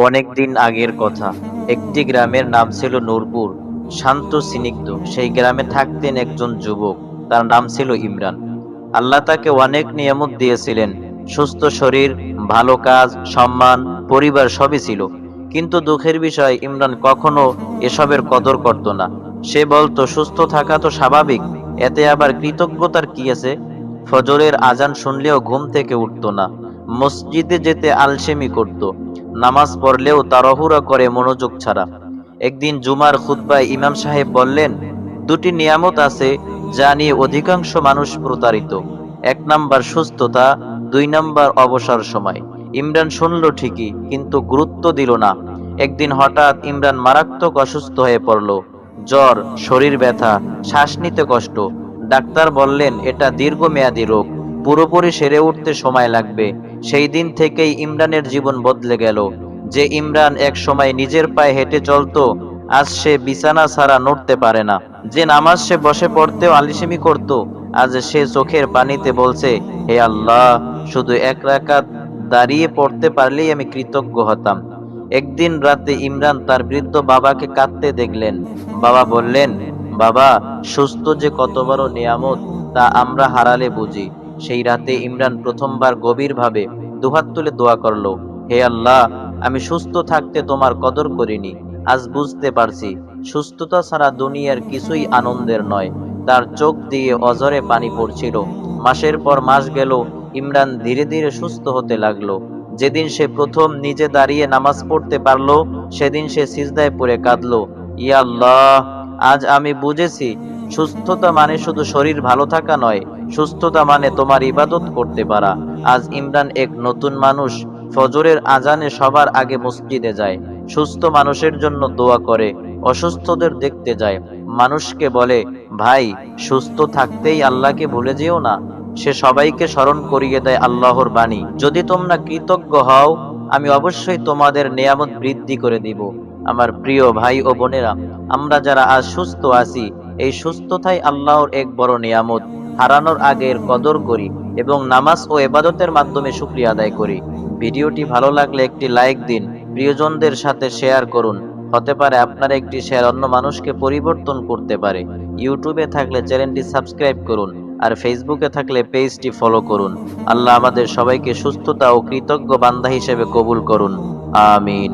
অনেক দিন আগের কথা। একটি গ্রামের নাম ছিল নূরপুর। শান্ত স্নিগ্ধ সেই গ্রামে থাকতেন একজন যুবক। তার নাম ছিল ইমরান। আল্লাহ তাকে অনেক নিয়ামত দিয়েছিলেন। সুস্থ শরীর, ভালো কাজ, সম্মান, পরিবার সবই ছিল। কিন্তু দুঃখের বিষয়, ইমরান কখনো এসবের কদর করত না। সে বলতো, সুস্থ থাকা তো স্বাভাবিক, এতে আবার কৃতজ্ঞতার কি আছে? ফজরের আজান শুনলেও ঘুম থেকে উঠত না। মসজিদে যেতে আলসেমি করত। নামাজ পড়লেও তাড়াহুড়া করে মনোযোগ ছাড়া। একদিন জুমার খুতবায় ইমাম সাহেব বললেন, দুটি নিয়ামত আছে যা নিয়ে অধিকাংশ মানুষ প্রতারিত। এক নাম্বার সুস্থতা, দুই নাম্বার অবসর সময়। ইমরান শুনল ঠিকই, কিন্তু গুরুত্ব দিল না। একদিন হঠাৎ ইমরান মারাত্মক অসুস্থ হয়ে পড়ল। জ্বর, শরীর ব্যথা, শ্বাস নিতে কষ্ট। ডাক্তার বললেন এটা দীর্ঘমেয়াদী রোগ, পুরোপুরি সেরে উঠতে সময় লাগবে। সেই দিন থেকেই ইমরানের জীবন বদলে গেল। যে ইমরান এক সময় নিজের পায়ে হেঁটে চলতো, আজ সে বিছানা ছাড়া নড়তে পারে না। যে নামাজ সে বসে পড়তেও আলিসেমি করত, আজ সে চোখের পানিতে বলছে, হে আল্লাহ, শুধু এক রাকাত দাঁড়িয়ে পড়তে পারলেই আমি কৃতজ্ঞ হতাম। একদিন রাতে ইমরান তার বৃদ্ধ বাবাকে কাঁদতে দেখলেন। বাবা বললেন, বাবা, সুস্থ যে কত বড় নিয়ামত তা আমরা হারালে বুঝি। সেই রাতে ইমরান প্রথমবার গভীরভাবে দুহাত তুলে দোয়া করলো, হে আল্লাহ, আমি সুস্থ থাকতে তোমার কদর করিনি, আজ বুঝতে পারছি সুস্থতা ছাড়া দুনিয়ার কিছুই আনন্দের নয়। তার চোখ দিয়ে অঝরে পানি পড়ছিল। মাসের পর মাস গেল, ইমরান ধীরে ধীরে সুস্থ হতে লাগলো। যেদিন সে প্রথম নিজে দাঁড়িয়ে নামাজ পড়তে পারলো, সেদিন সে সিজদায় পড়ে কাঁদলো, ইয়া আল্লাহ, আজ আমি বুঝেছি সুস্থতা মানে শুধু শরীর ভালো থাকা নয়, সুস্থতা মানে তোমার ইবাদত করতে পারা। আজ ইমরান এক নতুন মানুষ। ফজরের আজানে সবার আগে মসজিদে যায়, সুস্থ মানুষের জন্য দোয়া করে, অসুস্থদের দেখতে যায়, মানুষকে বলে, ভাই, সুস্থ থাকতেই আল্লাহকে ভুলে যেও না। সে সবাইকে স্মরণ করিয়ে দেয় আল্লাহর বাণী, যদি তোমরা কৃতজ্ঞ হও, আমি অবশ্যই তোমাদের নেয়ামত বৃদ্ধি করে দিব। আমার প্রিয় ভাই ও বোনেরা, আমরা যারা আজ সুস্থ আছি, এই সুস্থতাই আল্লাহর এক বড় নিয়ামত। হারানোর আগে এর কদর করি এবং নামাজ ও ইবাদতের মাধ্যমে শুকরিয়া আদায় করি। ভিডিওটি ভালো লাগলে একটি লাইক দিন, প্রিয়জনদের সাথে শেয়ার করুন। হতে পারে আপনার একটি শেয়ার অন্য মানুষকে পরিবর্তন করতে পারে। ইউটিউবে থাকলে চ্যানেলটি সাবস্ক্রাইব করুন, আর ফেসবুকে থাকলে পেজটি ফলো করুন। আল্লাহ আমাদের সবাইকে সুস্থতা ও কৃতজ্ঞ বান্দা হিসেবে কবুল করুন। আমিন।